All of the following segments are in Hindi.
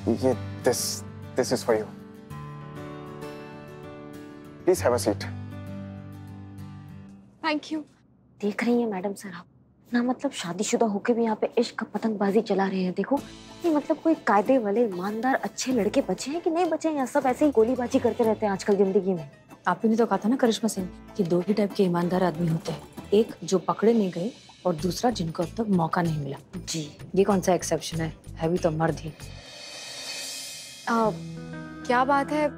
ये this is for you. Please have a seat. Thank you. देख रही हैं मैडम सर आप ना, मतलब शादीशुदा होके भी यहाँ पे इश्क पतंगबाजी चला रहे हैं। देखो ये मतलब कोई कायदे वाले ईमानदार अच्छे लड़के बचे हैं कि नहीं बचे हैं, या सब ऐसे ही गोलीबाजी करते रहते हैं आजकल जिंदगी में। आपने ने तो कहा था ना करिश्मा सिंह कि दो ही टाइप के ईमानदार आदमी होते हैं, एक जो पकड़े नहीं गए और दूसरा जिनको अब तक मौका नहीं मिला। जी ये कौन सा एक्सेप्शन है भी तो मर्द ही। क्या बात है,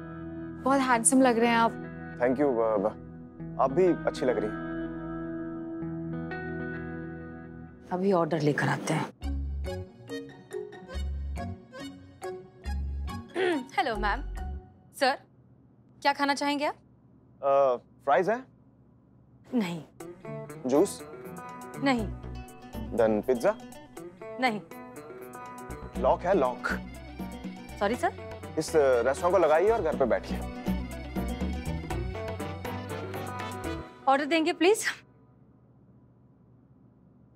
बहुत हैंडसम लग रहे हैं आप। Thank you. आप भी अच्छी लग रही हैं। अभी ऑर्डर लेकर आते हैं। Hello ma'am. सर क्या खाना चाहेंगे आप? फ्राइज है? नहीं। जूस? नहीं। Then pizza? नहीं। लॉक है, लॉक। Sorry sir. इस रेस्टोरेंट को लगाइए और घर पे बैठिए। ऑर्डर देंगे प्लीज।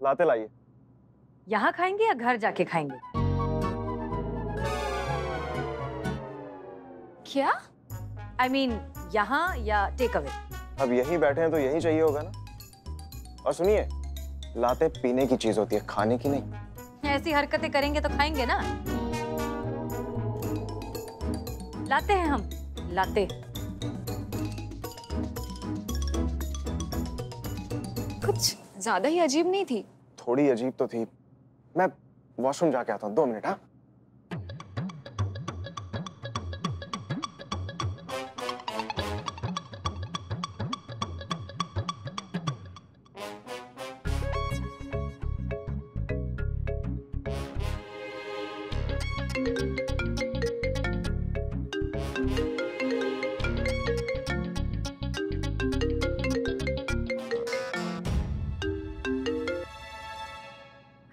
लाते लाइए। यहाँ खाएंगे या घर जाके खाएंगे? क्या? I mean, यहाँ या टेक अवे? अब यहीं बैठे हैं तो यहीं चाहिए होगा ना। और सुनिए, लाते पीने की चीज होती है, खाने की नहीं। ऐसी हरकतें करेंगे तो खाएंगे ना। लाते हैं हम, लाते। कुछ ज्यादा ही अजीब नहीं थी? थोड़ी अजीब तो थी। मैं वॉशरूम जाके आता हूँ, 2 मिनट। हाँ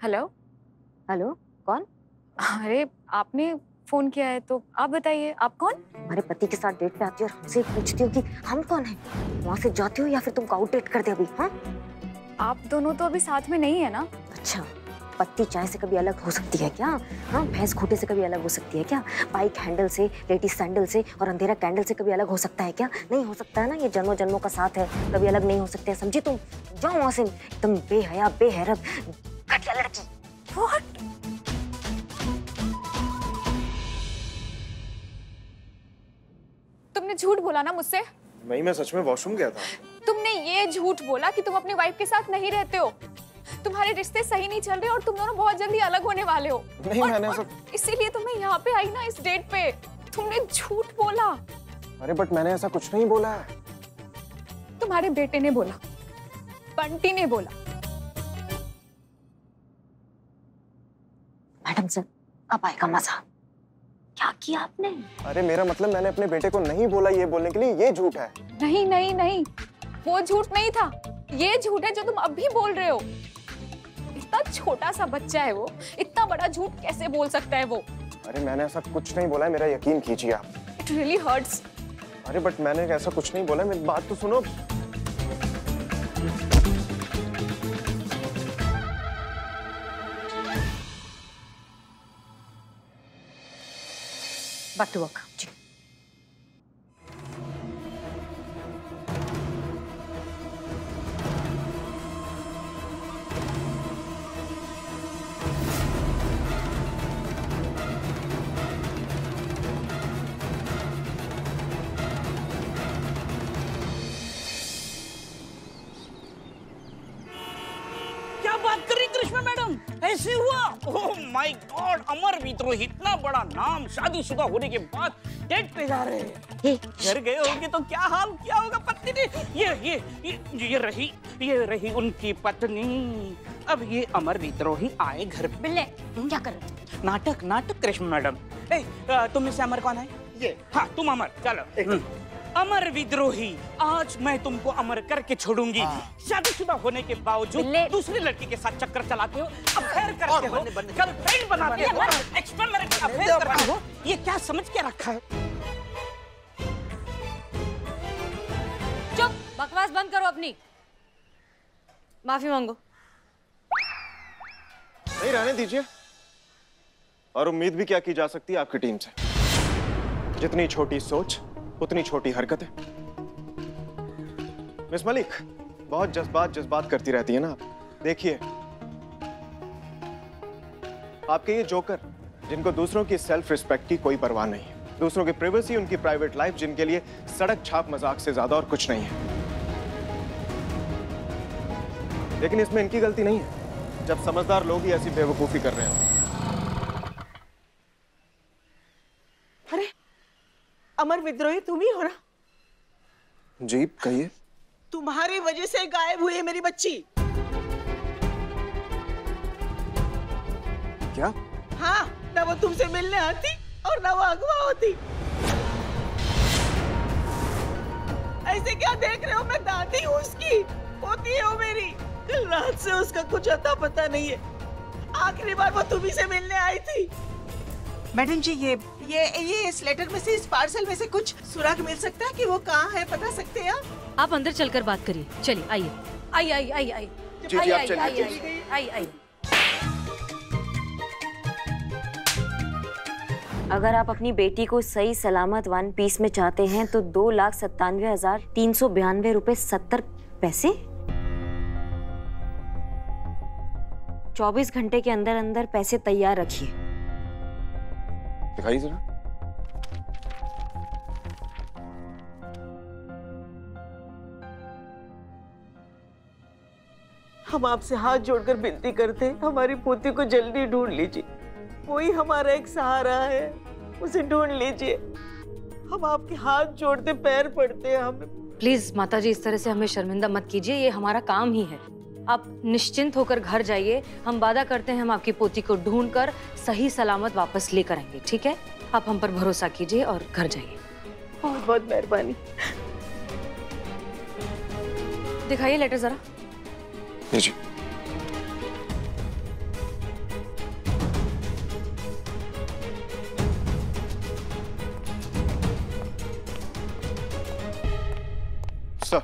हेलो। हेलो, कौन? अरे आपने फोन किया है तो आप बताइए, आप कौन? हमारे पति के साथ डेट पे आती हो और हमसे पूछती हो कि हम कौन हैं? वहाँ से जाती हो या फिर तुमको आउट डेट कर दे अभी? हाँ, आप दोनों तो अभी साथ में नहीं है ना? अच्छा, पत्ती चाय से कभी अलग हो सकती है क्या? हाँ, भैंस खूंटे से कभी अलग हो सकती है क्या? बाइक हैंडल से, लेडीज सैंडल से और अंधेरा कैंडल से कभी अलग हो सकता है क्या? नहीं हो सकता है ना। ये जन्मों जन्मों का साथ है, कभी अलग नहीं हो सकते हैं, समझी तुम? जाओ वहाँ से, एकदम बेहया बेहरत घटिया लड़की। What? तुमने झूठ बोला ना मुझसे? नहीं, मैं सच में वॉशरूम गया था। तुमने ये झूठ बोला कि तुम अपनी वाइफ के साथ नहीं रहते हो, तुम्हारे रिश्ते सही नहीं चल रहे और तुम दोनों बहुत जल्दी अलग होने वाले हो। नहीं, मैंने सब... इसीलिए तो मैं यहाँ पे आई ना, इस डेट पे। तुमने झूठ बोला। अरे बट मैंने ऐसा कुछ नहीं बोला है। तुम्हारे बेटे ने बोला, बंटी ने बोला। मैडम सर, अब आएगा मजा। क्या किया आपने? अरे मेरा मतलब, मैंने अपने बेटे को नहीं बोला ये बोलने के लिए, ये झूठ है। नहीं नहीं नहीं, वो झूठ नहीं था, ये झूठ है जो तुम अब भी बोल रहे हो। इतना छोटा सा बच्चा है वो, इतना बड़ा झूठ कैसे बोल सकता है वो? अरे मैंने ऐसा कुछ नहीं बोला है, मेरा यकीन कीजिए आप। It really hurts. अरे बट मैंने ऐसा कुछ नहीं बोला है, मेरी बात तो सुनो। Back to work. क्या बात कर रही करिश्मा मैडम, ऐसे हुआ? ओह माय गॉड, अमर विद्रोही, इतना बड़ा नाम, शादीशुदा होने के बाद डेट पे जा रहे हैं। घर गए होंगे तो क्या हाल किया होगा पत्नी ने। ये रही उनकी पत्नी। अब ये अमर विद्रोही आए घर पे। बिल्ले क्या कर रहे हो? नाटक करिश्मा मैडम। तुम में से अमर कौन है? ये। हाँ तुम अमर, चलो। अमर विद्रोही, आज मैं तुमको अमर करके छोड़ूंगी। शादीशुदा होने के बावजूद दूसरी लड़की के साथ चक्कर चलाते हो, अफेयर करते हो, गर्लफ्रेंड बनाते हो, एक्स्ट्रा मैरिटल अफेयर करते हो। ये क्या समझ के रखा है? चुप, बकवास बंद करो अपनी। माफी मांगो। नहीं, रहने दीजिए। और उम्मीद भी क्या की जा सकती है आपकी टीम से? जितनी छोटी सोच उतनी छोटी हरकतें। मिस मलिक, बहुत जज्बात करती रहती है ना आप। देखिए, आपके ये जोकर जिनको दूसरों की सेल्फ रिस्पेक्ट की कोई परवाह नहीं है, दूसरों की प्राइवेसी, उनकी प्राइवेट लाइफ, जिनके लिए सड़क छाप मजाक से ज्यादा और कुछ नहीं है। लेकिन इसमें इनकी गलती नहीं है जब समझदार लोग ही ऐसी बेवकूफी कर रहे हैं। अरे अमर विद्रोही तुम ही हो ना? जी कहिए। तुम्हारी वजह से गायब हुई है मेरी बच्ची। क्या? हाँ, ना वो तुमसे मिलने आती और ना वो अगवा होती। ऐसे क्या देख रहे हो? मैं दादी हूँ उसकी, पोती हो मेरी। कल रात से उसका कुछ अता पता नहीं है। आखिरी बार वो तुम्ही से मिलने आई थी। मैडम जी, ये इस लेटर में से, इस पार्सल में से कुछ सुराग मिल सकता है कि वो कहाँ है? बता सकते हैं आप अंदर चलकर बात करिए। चलिए आइए। आई। जी आप चलिए। आई। अगर आप अपनी बेटी को सही सलामत वन पीस में चाहते हैं तो 2,97,392 रुपए 70 पैसे 24 घंटे के अंदर अंदर पैसे तैयार रखिए। दिखाइए जरा। हम आपसे हाथ जोड़कर विनती करते हैं, हमारी पोती को जल्दी ढूंढ लीजिए। वही हमारा एक सहारा है, उसे ढूंढ लीजिए। हम आपके हाथ जोड़ते पैर पड़ते हैं। हमें प्लीज माताजी, इस तरह से हमें शर्मिंदा मत कीजिए, ये हमारा काम ही है। आप निश्चिंत होकर घर जाइए। हम वादा करते हैं हम आपकी पोती को ढूंढकर सही सलामत वापस लेकर आएंगे, ठीक है? आप हम पर भरोसा कीजिए और घर जाइए। बहुत बहुत मेहरबानी। दिखाइए लेटर जरा। जी। सर।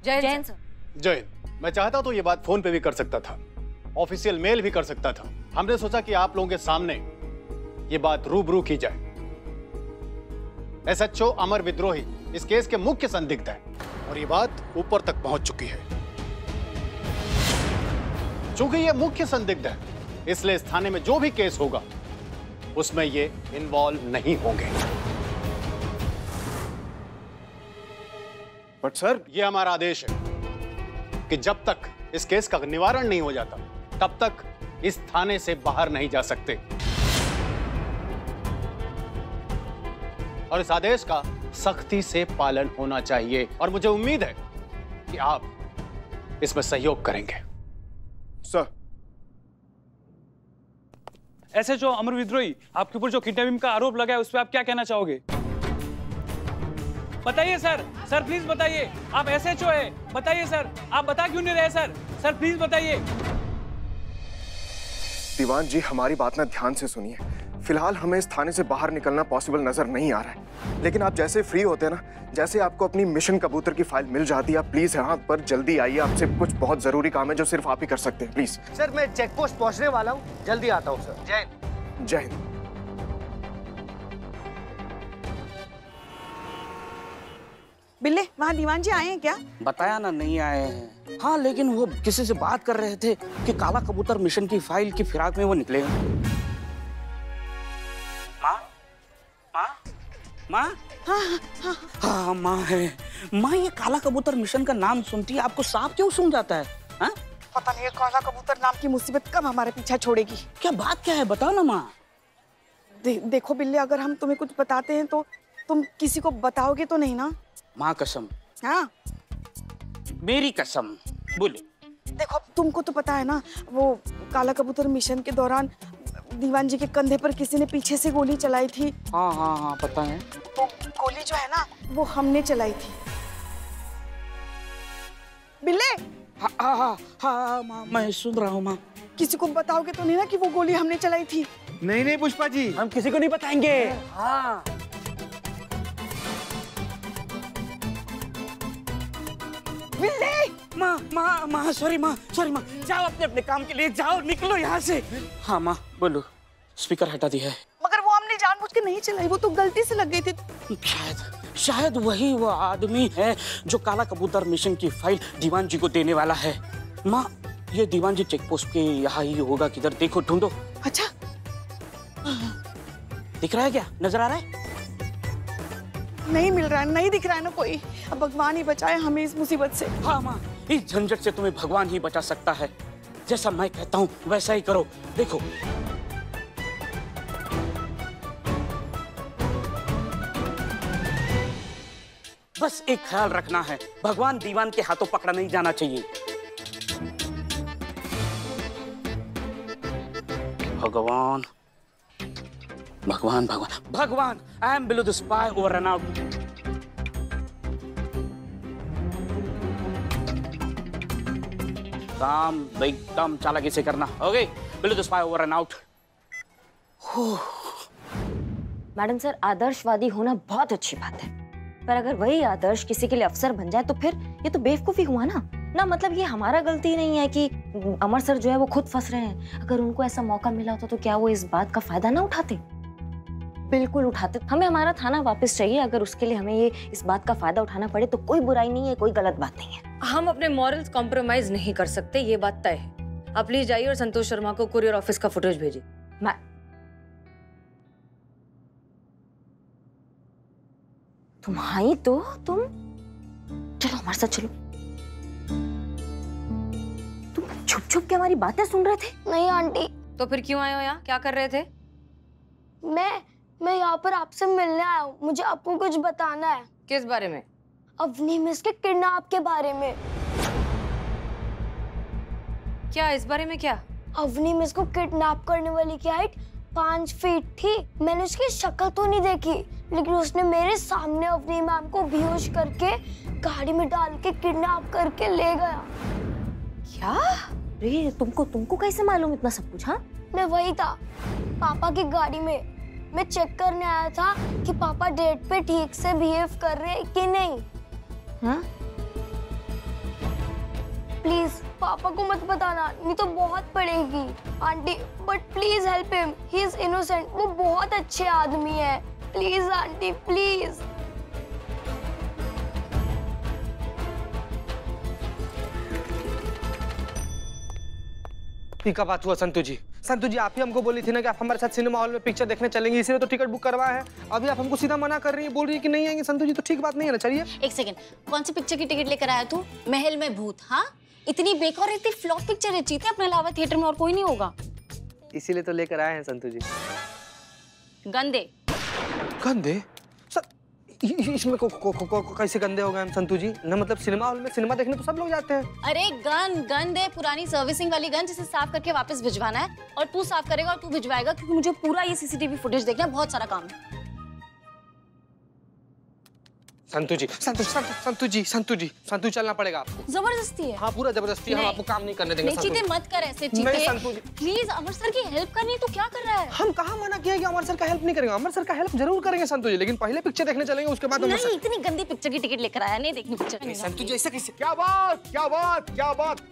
जैन सर। जय, मैं चाहता तो ये बात फोन पे भी कर सकता था, ऑफिशियल मेल भी कर सकता था। हमने सोचा कि आप लोगों के सामने ये बात रूबरू की जाए। एसएचओ अमर विद्रोही इस केस के मुख्य संदिग्ध है और ये बात ऊपर तक पहुंच चुकी है। चूंकि ये मुख्य संदिग्ध है, इसलिए इस थाने में जो भी केस होगा उसमें ये इन्वॉल्व नहीं होंगे। बट सर, ये हमारा आदेश है कि जब तक इस केस का निवारण नहीं हो जाता तब तक इस थाने से बाहर नहीं जा सकते और इस आदेश का सख्ती से पालन होना चाहिए और मुझे उम्मीद है कि आप इसमें सहयोग करेंगे। सर। एसएचओ अमर विद्रोही, आपके ऊपर जो किडनैपिंग का आरोप लगा है उस पर आप क्या कहना चाहोगे? बताइए सर। सर प्लीज बताइए, आप एसएचओ है, बताइए सर। आप बता क्यों नहीं रहे सर? सर प्लीज बताइए। दीवान जी, हमारी बात ना ध्यान से सुनिए। फिलहाल हमें इस थाने से बाहर निकलना पॉसिबल नजर नहीं आ रहा है, लेकिन आप जैसे फ्री होते हैं ना, जैसे आपको अपनी मिशन कबूतर की फाइल मिल जाती है, आप प्लीज यहाँ पर जल्दी आइए। आपसे कुछ बहुत जरूरी काम है जो सिर्फ आप ही कर सकते हैं, प्लीज। सर मैं चेक पोस्ट पहुंचने वाला हूँ, जल्दी आता हूँ सर। जय हिंद। जय हिंद। बिल्ले, वहाँ दीवान जी आए हैं क्या? बताया ना नहीं आए हैं। हाँ, लेकिन वो किसी से बात कर रहे थे कि काला कबूतर मिशन की फाइल की फिराक में वो निकले। माँ? हाँ माँ है। माँ, ये काला कबूतर मिशन का नाम सुनती है आपको सांप क्यों सूंघ जाता है? हाँ? पता नहीं ये काला कबूतर नाम की मुसीबत कब हमारे पीछा छोड़ेगी। क्या बात क्या है, बताओ ना माँ। देखो बिल्ले, अगर हम तुम्हें कुछ बताते हैं तो तुम किसी को बताओगे तो नहीं ना? माँ कसम। हाँ, मेरी कसम। बोले। देखो तुमको तो पता है ना, वो काला कबूतर मिशन के दौरान दीवान जी के कंधे पर किसी ने पीछे से गोली चलाई थी। हाँ हाँ हाँ, पता है। वो गोली जो है ना, वो हमने चलाई थी। बिल्ले। हाँ हाँ हाँ हाँ माँ, मैं सुन रहा हूँ माँ। किसी को बताओगे तो नहीं ना कि वो गोली हमने चलाई थी? नहीं पुष्पा जी, हम किसी को नहीं बताएंगे। हाँ। बिल्ले, माँ सॉरी माँ जाओ अपने अपने काम के लिए जाओ, निकलो यहाँ से। हाँ माँ बोलो। स्पीकर हटा दिया है। मगर वो हमने जानबूझ के नहीं चलाई, वो तो गलती से लग गई थी। शायद वही वो आदमी है जो काला कबूतर मिशन की फाइल दीवान जी को देने वाला है। माँ ये दीवान जी चेक पोस्ट के यहाँ ही होगा, किधर देखो ढूंढो। अच्छा दिख रहा है क्या, नजर आ रहा है? नहीं मिल रहा है, नहीं दिख रहा है ना कोई। अब भगवान ही बचाए हमें इस मुसीबत से। हाँ माँ, इस झंझट से तुम्हें भगवान ही बचा सकता है। जैसा मैं कहता हूँ वैसा ही करो। देखो बस एक ख्याल रखना है, भगवान दीवान के हाथों पकड़ा नहीं जाना चाहिए। भगवान भगवान भगवान भगवान, I am below the spy over and out. काम एकदम चालाकी से करना। Okay, below the spy over and out. Madam sir, आदर्शवादी होना बहुत अच्छी बात है, पर अगर वही आदर्श किसी के लिए अफसर बन जाए तो फिर ये तो बेवकूफी हुआ ना। मतलब ये हमारा गलती नहीं है कि अमर सर जो है वो खुद फंस रहे हैं। अगर उनको ऐसा मौका मिला होता तो क्या वो इस बात का फायदा ना उठाते? बिल्कुल उठाते। हमें हमारा थाना वापस चाहिए। अगर उसके लिए हमें ये इस बात का फायदा उठाना पड़े तो कोई बुराई नहीं है, कोई गलत बात नहीं है। हम अपने मॉरल्स कॉम्प्रोमाइज नहीं कर सकते, ये बात तय है। आप प्लीज जाइए और संतोष शर्मा को कुरियर ऑफिस का फुटेज भेजिए। तुम आई तो तुम चलो हमारे साथ चलो। तुम छुप छुप के हमारी बातें सुन रहे थे? नहीं आंटी। तो फिर क्यों आए हो यहाँ, क्या कर रहे थे? मैं यहाँ पर आपसे मिलने आया हूँ। मुझे आपको कुछ बताना है। किस बारे में? अवनी मिस के किडनैप के बारे में। क्या इस बारे में? क्या अवनी मिस को किडनैप करने वाली की हाइट 5 फीट थी। मैंने उसकी शक्ल तो नहीं देखी, लेकिन उसने मेरे सामने अवनी मैम को बेहोश करके गाड़ी में डाल के किडनैप करके ले गया। क्या? अरे तुमको कैसे मालूम इतना सब कुछ? हाँ, मैं वही था, पापा की गाड़ी में। मैं चेक करने आया था कि पापा डेट पे ठीक से बिहेव कर रहे हैं कि नहीं। हाँ? प्लीज पापा को मत बताना, नहीं तो बहुत पड़ेगी। Aunty but please help him, he is innocent. वो बहुत अच्छे आदमी है। Please aunty please. का बात हुआ संतु जी? संतु जी आप ही हमको बोली थी ना कि आप हमारे साथ सिनेमा हॉल में पिक्चर देखने चलेंगे, इसीलिए तो टिकट बुक करवाया है। अभी आप हमको सीधा मना कर रही है, बोल रही है कि नहीं आएंगे। संतु जी तो ठीक बात नहीं है ना। चलिए एक सेकंड, कौन सी पिक्चर की टिकट लेकर आया तू? महल में भूत? हाँ, इतनी बेकार इतनी फ्लॉप पिक्चर है, जीते अपने अलावा थिएटर में और कोई नहीं होगा। इसीलिए तो लेकर आए हैं संतु जी। गंदे गंदे? इसमें कैसे गंदे हो गए हम संतु जी? ना मतलब सिनेमा हॉल में सिनेमा देखने तो सब लोग जाते हैं। अरे गंद है, पुरानी सर्विसिंग वाली गन, जिसे साफ करके वापस भिजवाना है। और तू साफ करेगा और तू भिजवाएगा, क्योंकि मुझे पूरा ये सीसीटीवी फुटेज देखना है, बहुत सारा काम है। संतु जी चलना पड़ेगा आपको। जबरदस्ती है? हाँ पूरा जबरदस्ती है, हम आपको काम नहीं करने देंगे। नहीं चीते मत कर ऐसे चीते। नहीं संतु जी प्लीज, अमर सर की हेल्प करनी तो क्या कर रहा है? हम कहाँ मना किया कि अमर सर का हेल्प नहीं करेंगे? अमर सर का हेल्प जरूर करेंगे संतु जी, लेकिन पहले पिक्चर देखने चलेंगे, उसके बाद नहीं। इतनी गंदी पिक्चर की टिकट लेकर आया, नहीं देखनी पिक्चर। संतु जी ऐसा कैसे? क्या बात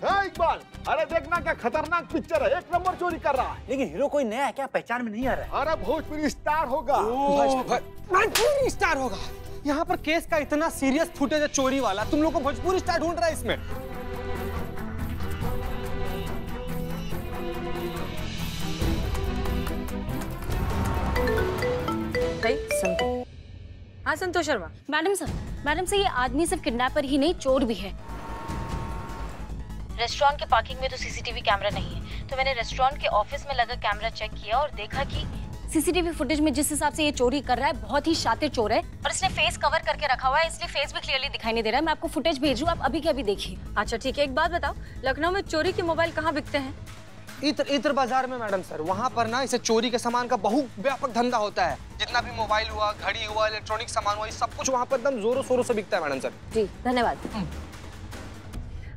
है इकबाल? अरे देखना क्या खतरनाक पिक्चर है, 1 नंबर चोरी कर रहा है। लेकिन हीरो कोई नया है क्या, पहचान में नहीं आ रहा है? अरे भोजपुरी स्टार होगा। भोजपुरी स्टार होगा? यहाँ पर केस का इतना सीरियस फुटेज है चोरी वाला, तुम लोग को भोजपुरी स्टार ढूंढ रहा है इसमें? हाँ संतोष शर्मा। मैडम सर ये आदमी सिर्फ किडनैपर ही नहीं, चोर भी है। रेस्टोरेंट के पार्किंग में तो सीसीटीवी कैमरा नहीं है, तो मैंने रेस्टोरेंट के ऑफिस में लगा कैमरा चेक किया और देखा कि सीसीटीवी फुटेज में जिस हिसाब से ये चोरी कर रहा है, बहुत ही शातिर चोर है। और इसने फेस कवर करके रखा हुआ है, इसलिए फेस भी क्लियरली दिखाई नहीं दे रहा है। मैं आपको फुटेज भेज रही हूँ, आप अभी के अभी देखिए। अच्छा ठीक है, एक बात बताओ, लखनऊ में चोरी के मोबाइल कहाँ बिकते हैं? इत्र बाजार में मैडम सर। वहाँ पर ना इसे चोरी के सामान का बहुत व्यापक धंधा होता है। जितना भी मोबाइल हुआ, घड़ी हुआ, इलेक्ट्रॉनिक सामान हुआ, सब कुछ वहाँ पर एकदम जोरों शोरों से बिकता है मैडम सर। जी धन्यवाद।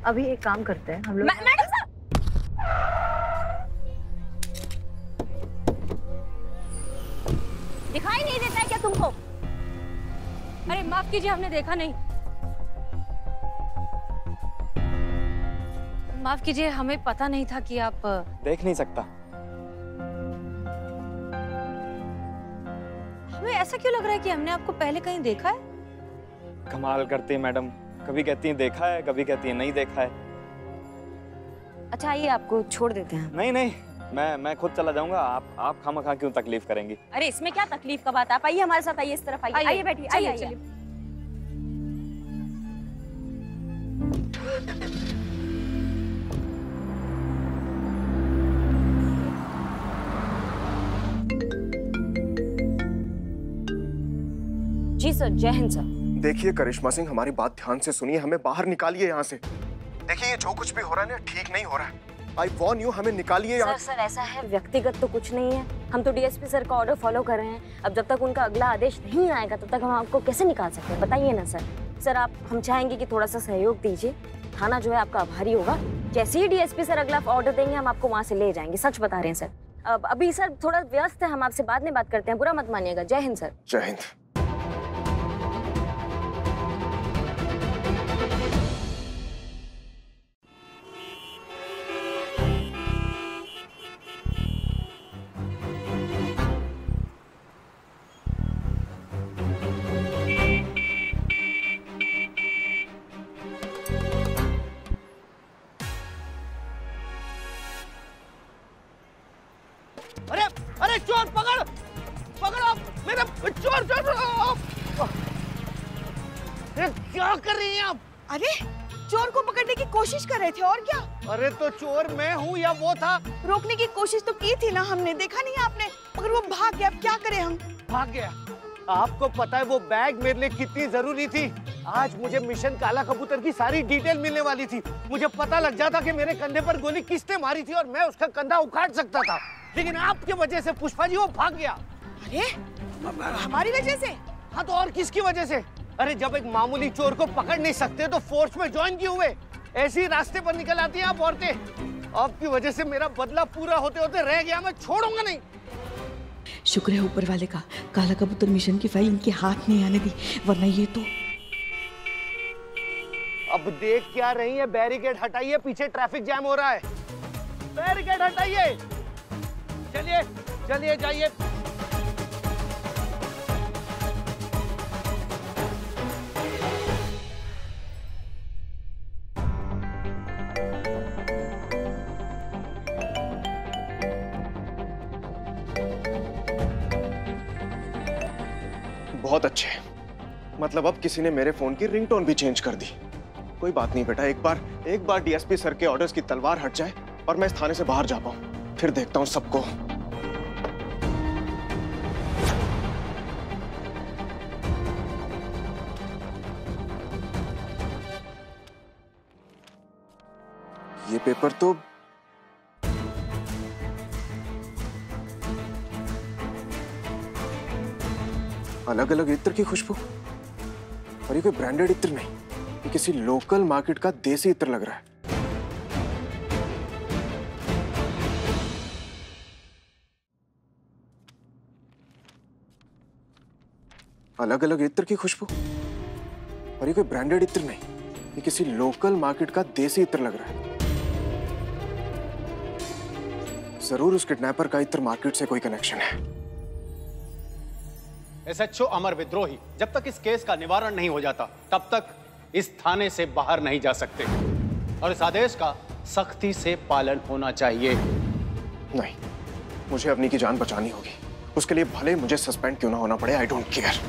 अभी एक काम करते हैं हम लोग। मैडम सर दिखाई नहीं देता है क्या तुमको? अरे माफ कीजिए, हमने देखा नहीं। माफ कीजिए, हमें पता नहीं था कि आप देख नहीं सकता। हमें ऐसा क्यों लग रहा है कि हमने आपको पहले कहीं देखा है? कमाल करती है मैडम, कभी कहती है देखा है, कभी कहती है नहीं देखा है। अच्छा आइए, आपको छोड़ देते हैं। नहीं नहीं, मैं खुद चला जाऊंगा। आप खामखा क्यों तकलीफ करेंगी? अरे इसमें क्या तकलीफ का बात है, आप आइए हमारे साथ, आइए इस तरफ आइए, आइए बैठिए, आइए। जी सर, जय हिंद सर। देखिए करिश्मा सिंह, हमारी बात ध्यान से सुनिए, हमें बाहर निकालिए यहाँ से। देखिए ये जो कुछ भी हो रहा है ना, ठीक नहीं हो रहा है। आई वॉर्न यू, हमें निकालिए यहाँ। सर ऐसा है, व्यक्तिगत तो कुछ नहीं है, हम तो डीएसपी सर का ऑर्डर फॉलो कर रहे हैं। अब जब तक उनका अगला आदेश नहीं आएगा तब तक हम आपको कैसे निकाल सकते हैं, बताइए ना सर। सर आप, हम चाहेंगे कि थोड़ा सा सहयोग दीजिए, थाना जो है आपका आभारी होगा। जैसे ही डीएसपी सर अगला ऑर्डर देंगे हम आपको वहाँ से ले जाएंगे, सच बता रहे हैं सर। अब अभी सर थोड़ा व्यस्त है, हम आपसे बाद में बात करते हैं, बुरा मत मानिएगा। जय हिंद सर। जय हिंद। अरे चोर पकड़ो, मेरा चोर! क्या कर रही हैं आप? अरे चोर को पकड़ने की कोशिश कर रहे थे, और क्या? अरे तो चोर मैं हूँ या वो था? रोकने की कोशिश तो की थी ना हमने, देखा नहीं आपने? मगर वो भाग गया, अब क्या करें हम? भाग गया? आपको पता है वो बैग मेरे लिए कितनी जरूरी थी? आज मुझे मिशन काला कबूतर की सारी डिटेल मिलने वाली थी। मुझे पता लग जाता कि मेरे कंधे पर गोली किसने मारी थी और मैं उसका कंधा उखाड़ सकता था, लेकिन आपकी वजह से पुष्पा जी वो भाग गया। अरे हमारी वजह से? हाँ तो और किसकी वजह से? अरे जब एक मामूली चोर को पकड़ नहीं सकते तो फोर्स में ज्वाइन क्यों हुए? ऐसे ही रास्ते पर निकल आती हैं आप औरतें। आपकी वजह से मेरा बदला पूरा होते होते रह गया, मैं छोड़ूंगा नहीं। शुक्र है ऊपर वाले का, काला कबूतर मिशन की फाइल इनके हाथ नहीं आने दी, वरना ये तो। अब देख क्या रही है? बैरिकेड हटाइए, पीछे ट्रैफिक जैम हो रहा है। बैरिकेड हटाइए, चलिए चलिए जाइए। बहुत अच्छे, मतलब अब किसी ने मेरे फोन की रिंगटोन भी चेंज कर दी। कोई बात नहीं बेटा, एक बार डीएसपी सर के ऑर्डर्स की तलवार हट जाए और मैं इस थाने से बाहर जा पाऊं, फिर देखता हूं सबको। ये पेपर तो अलग अलग इत्र की खुशबू, और ये कोई ब्रांडेड इत्र नहीं, ये किसी लोकल मार्केट का देसी इत्र लग रहा है। अलग अलग इत्र की खुशबू, और ये कोई ब्रांडेड इत्र नहीं, ये किसी लोकल मार्केट का देसी इत्र लग रहा है। जरूर उस किडनैपर का इत्र मार्केट से कोई कनेक्शन है। एसएचओ अमर विद्रोही, जब तक इस केस का निवारण नहीं हो जाता तब तक इस थाने से बाहर नहीं जा सकते, और इस आदेश का सख्ती से पालन होना चाहिए। नहीं, मुझे अपनी की जान बचानी होगी, उसके लिए भले मुझे सस्पेंड क्यों ना होना पड़े, आई डोंट केयर।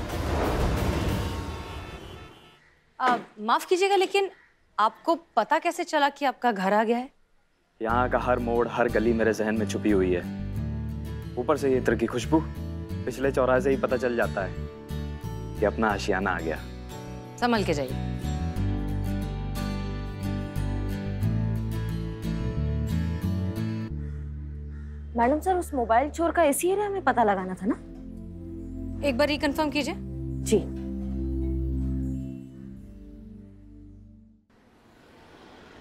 माफ कीजिएगा, लेकिन आपको पता कैसे चला कि आपका घर आ गया है? यहाँ का हर मोड़, हर गली मेरे जहन में छुपी हुई है। ऊपर से ये इत्र की खुशबू, पिछले चौराहे से ही पता चल जाता है कि अपना आशियाना आ गया। संभल के जाइए। मैडम सर, उस मोबाइल चोर का इसी एरिया में पता लगाना था ना? एक बार रिकन्फर्म कीजिए। जी।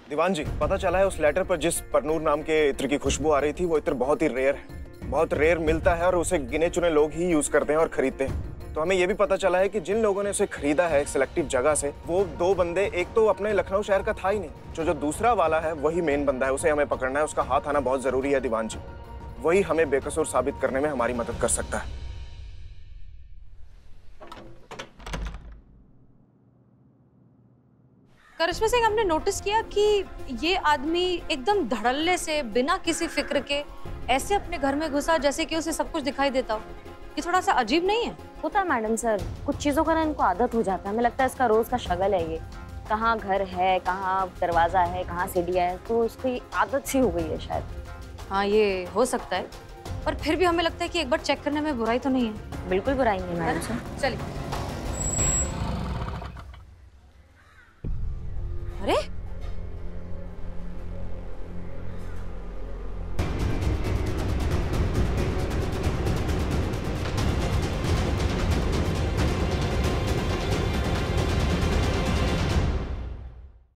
दीवान जी, पता चला है उस लेटर पर जिस परनूर नाम के इत्र की खुशबू आ रही थी, वो इत्र बहुत ही रेयर है, बहुत रेयर मिलता है और उसे गिने चुने लोग ही यूज करते हैं और खरीदते हैं। तो हमें ये भी पता चला है कि जिन लोगों ने उसे खरीदा है एक सिलेक्टिव जगह से, वो 2 बंदे, एक तो अपने लखनऊ शहर का था ही नहीं, जो दूसरा वाला है वही मेन बंदा है, उसे हमें पकड़ना है, उसका हाथ आना बहुत जरूरी है दीवान जी। वही हमें बेकसूर साबित करने में हमारी मदद कर सकता है। करिश्मा सिंह, हमने नोटिस किया कि ये आदमी एकदम धड़ल्ले से बिना किसी फिक्र के ऐसे अपने घर में घुसा जैसे कि उसे सब कुछ दिखाई देता हो। ये थोड़ा सा अजीब नहीं है? होता है मैडम सर, कुछ चीजों का ना इनको आदत हो जाता है। हमें लगता है इसका रोज का शगल है, ये कहाँ घर है, कहाँ दरवाजा है, कहाँ सीढ़ियाँ है, तो उसकी आदत सी हो गई है शायद। हाँ, ये हो सकता है, पर फिर भी हमें लगता है कि एक बार चेक करने में बुराई तो नहीं है। बिल्कुल बुराई नहीं है मैडम सर। चलिए।